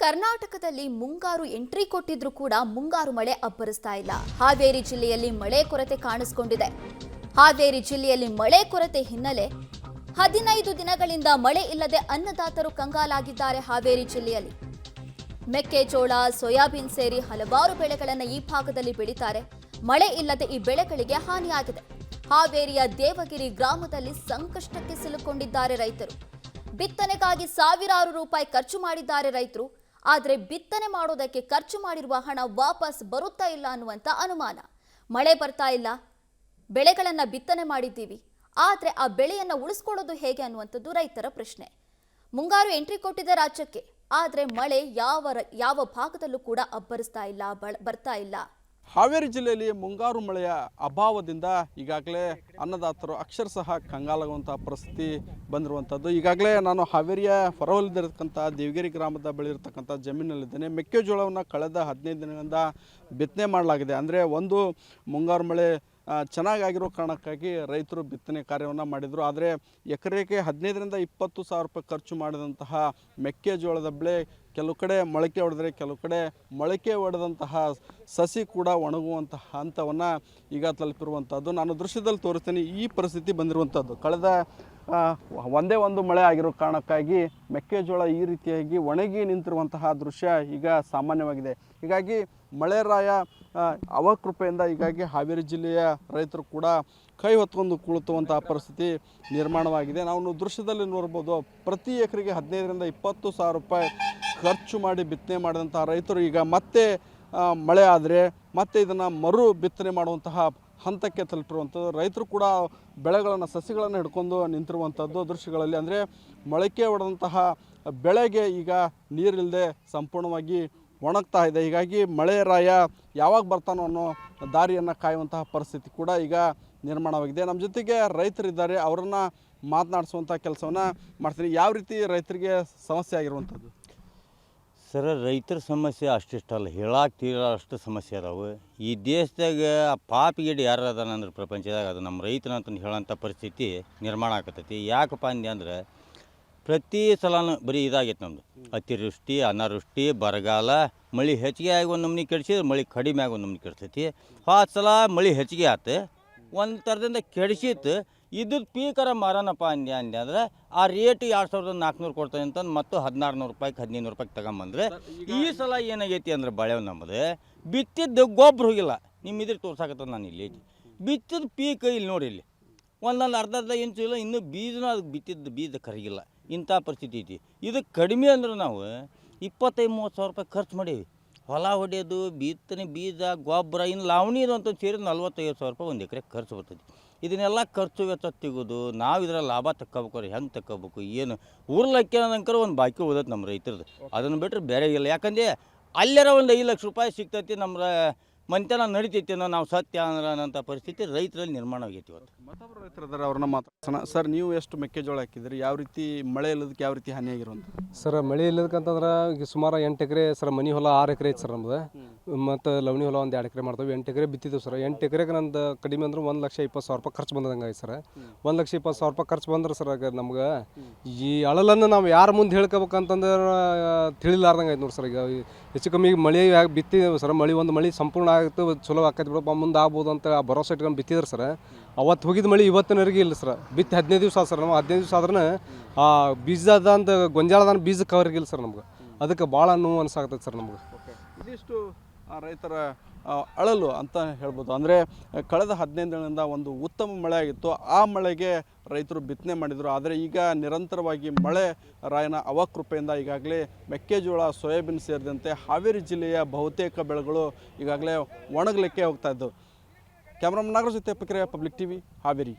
ಕರ್ನಾಟಕದಲ್ಲಿ ಮುಂಗಾರು ಎಂಟ್ರಿ ಕೊಟ್ಟಿದ್ರೂ ಕೂಡ ಮುಂಗಾರು ಮಳೆ ಅಬ್ಬರಿಸ್ತಾ ಇಲ್ಲ. ಹಾವೇರಿ ಜಿಲ್ಲೆಯಲ್ಲಿ ಮಳೆ ಕೊರತೆ ಕಾಣಿಸಿಕೊಂಡಿದೆ. ಹಾವೇರಿ ಜಿಲ್ಲೆಯಲ್ಲಿ ಮಳೆ ಕೊರತೆ ಹಿನ್ನೆಲೆ 15 ದಿನಗಳಿಂದ ಮಳೆ ಇಲ್ಲದೆ ಅನ್ನದಾತರು ಕಂಗಾಲಾಗಿದ್ದಾರೆ. ಹಾವೇರಿ ಜಿಲ್ಲೆಯಲ್ಲಿ ಮೆಕ್ಕೆಜೋಳ, ಸೋಯಾಬೀನ್ ಸೇರಿ ಹಲವಾರು ಬೆಳೆಗಳನ್ನು ಈ ಭಾಗದಲ್ಲಿ ಬೆಳೀತಾರೆ. ಮಳೆ ಇಲ್ಲದೆ ಈ ಬೆಳೆಗಳಿಗೆ ಹಾನಿಯಾಗಿದೆ. ಹಾವೇರಿಯ ದೇವಗಿರಿ ಗ್ರಾಮದಲ್ಲಿ ಸಂಕಷ್ಟಕ್ಕೆ ಸಿಲುಕೊಂಡಿದ್ದಾರೆ ರೈತರು. ಬಿತ್ತನೆಗಾಗಿ ಸಾವಿರಾರು ರೂಪಾಯಿ ಖರ್ಚು ಮಾಡಿದ್ದಾರೆ ರೈತರು. ಆದರೆ ಬಿತ್ತನೆ ಮಾಡೋದಕ್ಕೆ ಖರ್ಚು ಮಾಡಿರುವ ಹಣ ವಾಪಸ್ ಬರುತ್ತಾ ಇಲ್ಲ ಅನ್ನುವಂಥ ಅನುಮಾನ. ಮಳೆ ಬರ್ತಾ ಇಲ್ಲ, ಬೆಳೆಗಳನ್ನ ಬಿತ್ತನೆ ಮಾಡಿದ್ದೀವಿ, ಆದರೆ ಆ ಬೆಳೆಯನ್ನ ಉಳಿಸ್ಕೊಳ್ಳೋದು ಹೇಗೆ ಅನ್ನುವಂಥದ್ದು ರೈತರ ಪ್ರಶ್ನೆ. ಮುಂಗಾರು ಎಂಟ್ರಿ ಕೊಟ್ಟಿದೆ ರಾಜ್ಯಕ್ಕೆ, ಆದರೆ ಮಳೆ ಯಾವ ಭಾಗದಲ್ಲೂ ಕೂಡ ಅಬ್ಬರಿಸ್ತಾ ಇಲ್ಲ, ಬರ್ತಾ ಇಲ್ಲ. ಹಾವೇರಿ ಜಿಲ್ಲೆಯಲ್ಲಿ ಮುಂಗಾರು ಮಳೆಯ ಅಭಾವದಿಂದ ಈಗಾಗಲೇ ಅನ್ನದಾತರು ಅಕ್ಷರಶಃ ಕಂಗಾಲಾಗುವಂಥ ಪರಿಸ್ಥಿತಿ ಬಂದಿರುವಂಥದ್ದು. ಈಗಾಗಲೇ ನಾನು ಹಾವೇರಿಯ ಹೊರವಲಯದಲ್ಲಿರ್ತಕ್ಕಂಥ ದೇವಗಿರಿ ಗ್ರಾಮದ ಬಳಿ ಇರತಕ್ಕಂಥ ಜಮೀನಲ್ಲಿದ್ದೇನೆ. ಮೆಕ್ಕೆಜೋಳವನ್ನು ಕಳೆದ 15 ದಿನಗಳಿಂದ ಬಿತ್ತನೆ ಮಾಡಲಾಗಿದೆ. ಅಂದರೆ ಒಂದು ಮುಂಗಾರು ಮಳೆ ಚೆನ್ನಾಗಿರೋ ಕಾರಣಕ್ಕಾಗಿ ರೈತರು ಬಿತ್ತನೆ ಕಾರ್ಯವನ್ನು ಮಾಡಿದರು. ಆದರೆ ಎಕರೆಗೆ 15ರಿಂದ 20 ಸಾವಿರ ರೂಪಾಯಿ ಖರ್ಚು ಮಾಡಿದಂತಹ ಮೆಕ್ಕೆಜೋಳದ ಬೆಳೆ ಕೆಲವು ಕಡೆ ಮೊಳಕೆ ಹೊಡೆದರೆ, ಕೆಲವು ಕಡೆ ಮೊಳಕೆ ಹೊಡೆದಂತಹ ಸಸಿ ಕೂಡ ಒಣಗುವಂತಹ ಹಂತವನ್ನು ಈಗ ತಲುಪಿರುವಂಥದ್ದು. ನಾನು ದೃಶ್ಯದಲ್ಲಿ ತೋರಿಸ್ತೀನಿ. ಈ ಪರಿಸ್ಥಿತಿ ಬಂದಿರುವಂಥದ್ದು ಕಳೆದ ಒಂದೇ ಒಂದು ಮಳೆ ಆಗಿರೋ ಕಾರಣಕ್ಕಾಗಿ ಮೆಕ್ಕೆಜೋಳ ಈ ರೀತಿಯಾಗಿ ಒಣಗಿ ನಿಂತಿರುವಂತಹ ದೃಶ್ಯ ಈಗ ಸಾಮಾನ್ಯವಾಗಿದೆ. ಹೀಗಾಗಿ ಮಳೆರಾಯ ಅವಕೃಪೆಯಿಂದ ಹೀಗಾಗಿ ಹಾವೇರಿ ಜಿಲ್ಲೆಯ ರೈತರು ಕೂಡ ಕೈ ಹೊತ್ಕೊಂಡು ಕುಳಿತುವಂತಹ ಪರಿಸ್ಥಿತಿ ನಿರ್ಮಾಣವಾಗಿದೆ. ನಾವು ದೃಶ್ಯದಲ್ಲಿ ನೋಡ್ಬೋದು, ಪ್ರತಿ ಎಕರೆಗೆ 15ರಿಂದ 20 ಸಾವಿರ ರೂಪಾಯಿ ಖರ್ಚು ಮಾಡಿ ಬಿತ್ತನೆ ಮಾಡಿದಂತಹ ರೈತರು ಈಗ ಮತ್ತೆ ಮಳೆ ಆದರೆ ಮತ್ತೆ ಇದನ್ನು ಮರು ಬಿತ್ತನೆ ಮಾಡುವಂತಹ ಹಂತಕ್ಕೆ ತಲುಪಿರುವಂಥದ್ದು. ರೈತರು ಕೂಡ ಬೆಳೆಗಳನ್ನು, ಸಸಿಗಳನ್ನು ಹಿಡ್ಕೊಂಡು ನಿಂತಿರುವಂಥದ್ದು ದೃಶ್ಯಗಳಲ್ಲಿ. ಅಂದರೆ ಮೊಳಕೆ ಹೊಡೆದಂತಹ ಬೆಳೆಗೆ ಈಗ ನೀರಿಲ್ಲದೆ ಸಂಪೂರ್ಣವಾಗಿ ಒಣಗ್ತಾ ಇದೆ. ಹೀಗಾಗಿ ಮಳೆ ರಾಯ ಯಾವಾಗ ಬರ್ತಾನೋ ಅನ್ನೋ ದಾರಿಯನ್ನು ಕಾಯುವಂತಹ ಪರಿಸ್ಥಿತಿ ಕೂಡ ಈಗ ನಿರ್ಮಾಣವಾಗಿದೆ. ನಮ್ಮ ಜೊತೆಗೆ ರೈತರಿದ್ದಾರೆ, ಅವರನ್ನು ಮಾತನಾಡಿಸುವಂಥ ಕೆಲಸವನ್ನು ಮಾಡ್ತೀನಿ. ಯಾವ ರೀತಿ ರೈತರಿಗೆ ಸಮಸ್ಯೆ ಆಗಿರುವಂಥದ್ದು? ಸರ್, ರೈತರ ಸಮಸ್ಯೆ ಅಷ್ಟಿಷ್ಟಲ್ಲ, ಹೇಳಾಕ್ತೀರ ಅಷ್ಟು ಸಮಸ್ಯೆ ಅದಾವೆ. ಈ ದೇಶದಾಗ ಪಾಪಿಗಿಡಿ ಯಾರು ಅದಾನಂದ್ರೆ ಪ್ರಪಂಚದಾಗ ಅದು ನಮ್ಮ ರೈತನಂತ ಹೇಳೋಂಥ ಪರಿಸ್ಥಿತಿ ನಿರ್ಮಾಣ ಆಗತೈತಿ. ಯಾಕಪ್ಪ ಅಂದೆ ಅಂದ್ರೆ ಪ್ರತಿ ಸಲನೂ ಬರೀ ಇದಾಗೈತೆ ನಮ್ಮದು. ಅತಿವೃಷ್ಟಿ, ಅನಾವೃಷ್ಟಿ, ಬರಗಾಲ, ಮಳೆ ಹೆಚ್ಚಿಗೆ ಆಗಿ ಒಂದು ನಮ್ನಿ ಕೆಡಿಸಿದ್ರೆ ಮಳೆ ಕಡಿಮೆ ಆಗಿ ಒಂದು ನಮ್ನಿ ಕೆಡಿಸ್ತೈತಿ. ಹೋದ ಸಲ ಮಳೆ ಹೆಚ್ಚಿಗೆ ಆಯ್ತು, ಒಂದು ಥರದಿಂದ ಕೆಡಿಸಿತ್ತು. ಇದ್ದದ್ದು ಪೀಕರ ಮಾರೋಣಪ್ಪ ಅಂದೆ ಅಂದ್ರೆ ಆ ರೇಟ್ 2400 ಕೊಡ್ತಾನೆ ಅಂತಂದು ಮತ್ತು 1600 ರೂಪಾಯಿಗೆ 1500 ರೂಪಾಯಿಗೆ ತಗೊಂಬಂದ್ರೆ ಈ ಸಲ ಏನಾಗೈತಿ ಅಂದ್ರೆ ಬಾಳೆವು ನಮ್ಮದು ಬಿತ್ತಿದ್ದು ಗೊಬ್ಬರ ಹೋಗಿಲ್ಲ. ನಿಮ್ಮ ಇದ್ರೆ ತೋರ್ಸಾಕತ್ತದ ನಾನು ಇಲ್ಲಿ ಬಿತ್ತಿದ ಪೀಕ್ ಇಲ್ಲಿ ನೋಡಿ, ಇಲ್ಲಿ ಒಂದೊಂದು ಅರ್ಧ ಇಂಚು ಇಲ್ಲ, ಇನ್ನೂ ಬೀಜನೂ ಅದಕ್ಕೆ ಬಿತ್ತಿದ್ದು ಬೀಜ ಕರಗಿಲ್ಲ. ಇಂಥ ಪರಿಸ್ಥಿತಿ ಐತಿ. ಇದು ಕಡಿಮೆ ಅಂದ್ರೆ ನಾವು 25-30 ಸಾವಿರ ರೂಪಾಯಿ ಖರ್ಚು ಮಾಡೀವಿ. ಹೊಲ ಹೊಡೆಯೋದು, ಬಿತ್ತನೆ, ಬೀಜ, ಗೊಬ್ಬರ, ಇನ್ನು ಲಾವಣಿದು ಅಂತ ಸೇರಿ 45 ಸಾವಿರ ರೂಪಾಯಿ ಒಂದು ಎಕರೆ ಖರ್ಚು ಬರ್ತೈತಿ. ಇದನ್ನೆಲ್ಲ ಖರ್ಚು ವೆಚ್ಚ ತೆಗೋದು, ನಾವು ಇದರ ಲಾಭ ತಕ್ಕೋಬೇಕಾರೆ ಹೆಂಗೆ ತಕ್ಕೋಬೇಕು, ಏನು ಊರ್ಲಕ್ಕೆ ಅನ್ನೋಂಕರ ಒಂದು ಬಾಕಿ ಓದೋದು ನಮ್ಮ ರೈತರದ್ದು. ಅದನ್ನು ಬಿಟ್ಟರೆ ಬೇರೆ ಇಲ್ಲ. ಯಾಕಂದರೆ ಅಲ್ಲಾರ ಒಂದು 5 ಲಕ್ಷ ರೂಪಾಯಿ ಸಿಗ್ತೈತಿ, ನಮ್ಮ ಮಂತೆನ ನಡಿತೈತಿ ಅನ್ನೋ ನಾವು ಸತ್ಯ ಅನ್ನೋಂಥ ಪರಿಸ್ಥಿತಿ ರೈತರಲ್ಲಿ ನಿರ್ಮಾಣ ಆಗೈತಿ ಇವತ್ತು. ಮತ್ತೊಬ್ಬರು ರೈತರಿದ್ದಾರೆ, ಅವ್ರನ್ನ ಮಾತಾಡ್ಸೋಣ. ಸರ್, ನೀವು ಎಷ್ಟು ಮೆಕ್ಕೆಜೋಳ ಹಾಕಿದ್ರಿ? ಯಾವ ರೀತಿ ಮಳೆ ಇಲ್ಲದಕ್ಕೆ ಯಾವ ರೀತಿ ಹಾನಿಯಾಗಿರುವಂಥ? ಸರ್, ಮಳೆ ಇಲ್ಲದಕ್ಕಂತಂದ್ರೆ ಈಗ ಸುಮಾರು 8 ಎಕರೆ ಸರ್, ಮನೆ ಹೊಲ 6 ಎಕರೆ ಐತೆ ಸರ್ ನಮ್ದು. ಮತ್ತು ಲವಣಿ ಹೊಲ ಒಂದು 2 ಎಕರೆ ಮಾಡ್ತೇವೆ. 8 ಎಕರೆ ಬಿತ್ತಿದ್ದೇವೆ ಸರ್. 8 ಎಕರೆಗೆ ನಂದು ಕಡಿಮೆ ಅಂದ್ರೆ 1,20,000 ರೂಪಾಯಿ ಖರ್ಚು ಬಂದಂಗೆ ಆಯ್ತು ಸರ್. 1,20,000 ರೂಪಾಯಿ ಖರ್ಚು ಬಂದ್ರೆ ಸರ್ ಆಗ ನಮ್ಗೆ ಈ ಅಳಲನ್ನು ನಾವು ಯಾರ ಮುಂದೆ ಹೇಳ್ಕೋಬೇಕಂತಂದ್ರೆ ತಿಳಿಲಾರ್ದಂಗೆ ಆಯ್ತು ನೋಡಿ ಸರ್. ಈಗ ಹೆಚ್ಚು ಕಮ್ಮಿ ಮಳೆ ಬಿತ್ತಿದ್ದೇವೆ ಸರ್. ಮಳೆ ಸಂಪೂರ್ಣ ಆಗುತ್ತೆ, ಚಲೋ ಆಕೈತೆ ಬಿಡಪ್ಪ, ಮುಂದೆ ಆಗ್ಬೋದು ಅಂತ ಭರೋಸೆ ಇಟ್ಕೊಂಡು ಬಿತ್ತಿದ್ರೆ ಸರ್. ಅವತ್ತು ಹೋಗಿದ ಮಳೆ ಇವತ್ತಿನವರೆಗೆ ಇಲ್ಲ ಸರ್. ಬಿತ್ತಿ 15 ದಿವಸ ಆದ ಸರ್. ನಾವು 15 ದಿವಸ ಆದ್ರೂ ಆ ಬೀಜದ ಅಂತ ಗೊಂಜಾಳದ ಬೀಜಕ್ಕೆ ಅವ್ರಿಗಿಲ್ಲ ಸರ್ ನಮ್ಗೆ. ಅದಕ್ಕೆ ಭಾಳ ನೋವು ಅನ್ಸಾಕತ್ತೈತೆ ಸರ್ ನಮ್ಗೆ. ಇದಿಷ್ಟು ರೈತರ ಅಳಲು ಅಂತ ಹೇಳ್ಬೋದು. ಅಂದರೆ ಕಳೆದ 15 ದಿನದಿಂದ ಒಂದು ಉತ್ತಮ ಮಳೆ ಆಗಿತ್ತು. ಆ ಮಳೆಗೆ ರೈತರು ಬಿತ್ತನೆ ಮಾಡಿದರು. ಆದರೆ ಈಗ ನಿರಂತರವಾಗಿ ಮಳೆ ರಾಯನ ಅವಕೃಪೆಯಿಂದ ಈಗಾಗಲೇ ಮೆಕ್ಕೆಜೋಳ, ಸೋಯಾಬೀನ್ ಸೇರಿದಂತೆ ಹಾವೇರಿ ಜಿಲ್ಲೆಯ ಬಹುತೇಕ ಬೆಳೆಗಳು ಈಗಾಗಲೇ ಒಣಗಲಿಕ್ಕೆ ಹೋಗ್ತಾ ಇದ್ದವು. ಕ್ಯಾಮ್ರಾಮನ್ ನಾಗರಾಜ್ ಜೊತೆ ಪಬ್ಲಿಕ್ ಟಿವಿ, ಹಾವೇರಿ.